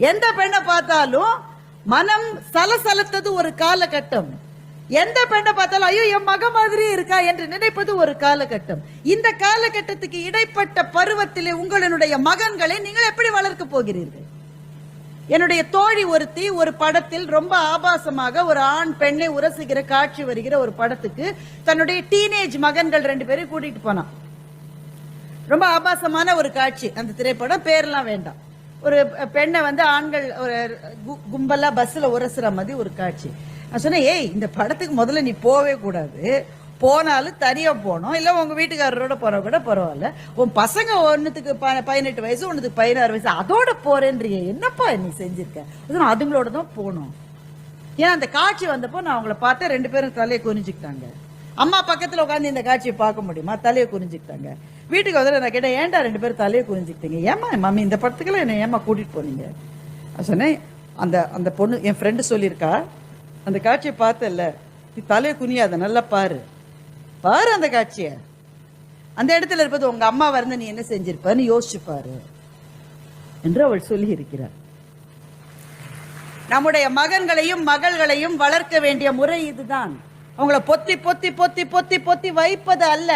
எந்த பெண்ணை பார்த்தாலும் மனம் சலசலத்தது ஒரு காலகட்டம். எந்த பெண்ணை பார்த்தாலும் ஐயோ என் மக மாதிரி இருக்கா என்று நினைப்பது ஒரு காலகட்டம். இந்த காலகட்டத்துக்கு இடைப்பட்ட பருவத்திலே உங்களுடைய மகன்களை நீங்கள் எப்படி வளர்க்க போகிறீர்கள்? என்னுடைய தோழி ஒருத்தி ஒரு படத்தில் ரொம்ப ஆபாசமாக ஒரு ஆண் பெண்ணை உரசுகிற காட்சி வருகிற ஒரு படத்துக்கு தன்னுடைய டீனேஜ் மகன்கள் 2 பேரும் கூட்டிட்டு போனான். ரொம்ப ஆபாசமான ஒரு காட்சி. அந்த திரைப்படம் பேர்லாம் வேண்டாம். ஒரு பெண்ணை ஆண்கள் ஒரு கும்பலா பஸ்ல உரசுற மாதிரி ஒரு காட்சி. நான் சொன்னேன், ஏய் இந்த படத்துக்கு முதல்ல நீ போவே கூடாது, போனாலும் தனியா போனோம், இல்ல உங்க வீட்டுக்காரரோட போற கூட பரவாயில்ல, உன் பசங்க ஒன்னுக்கு 18 வயசு ஒன்னுக்கு 16 வயசு அதோட போறேன்றிய, என்னப்பா நீ செஞ்சிருக்க? அதுங்களோட தான் போனோம். ஏன்னா அந்த காட்சி வந்தப்போ நான் அவங்கள பார்த்தேன், 2 பேரும் தலையை குறிஞ்சுக்கிட்டாங்க. அம்மா பக்கத்துல உட்காந்து இந்த காட்சியை பார்க்க முடியுமா? தலையை குறிஞ்சுக்கிட்டாங்க. வீட்டுக்கு நான் கேட்டேன், ஏன்டா 2 பேரும் தலையை குறிஞ்சுக்கிட்டீங்க? ஏமா மம்மி இந்த படத்துக்குள்ள என்ன ஏமா கூட்டிட்டு போனீங்க? சொன்னேன், அந்த பொண்ணு என் ஃப்ரெண்டு சொல்லியிருக்கா, அந்த காட்சியை பார்த்தல, நீ தலையை குனியாத, நல்லா பாரு பாரு அந்த காட்சிய, அந்த இடத்துல இருப்பது உங்க அம்மா வந்து நீ என்ன செஞ்சிருப்பன்னு யோசிச்சு பாரு என்று அவள் சொல்லி இருக்கிறார். நம்முடைய மகன்களையும் மகள்களையும் வளர்க்க வேண்டிய முறை இதுதான். அவங்கள பொத்தி பொத்தி பொத்தி பொத்தி பொத்தி வைப்பது அல்ல.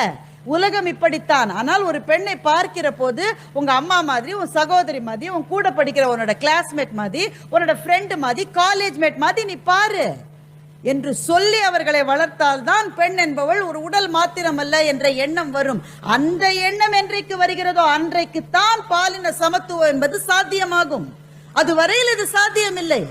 உலகம் இப்படித்தான். ஆனால் ஒரு பெண்ணை பார்க்கிற போது உங்க அம்மா மாதிரி, உன் சகோதரி மாதிரி, உன் கூட படிக்கிற உன்னோட கிளாஸ்மேட் மாதிரி, உன்னோட ஃப்ரெண்டு மாதிரி, காலேஜ் மேட் மாதிரி நீ பாரு என்று சொல்லி அவர்களை வளர்த்தால் தான் பெண் என்பவள் ஒரு உடல் மாத்திரமல்ல என்ற எண்ணம் வரும். அந்த எண்ணம் என்றைக்கு வருகிறதோ அன்றைக்கு தான் பாலின சமத்துவம் என்பது சாத்தியமாகும். அதுவரையில் இது சாத்தியமில்லை.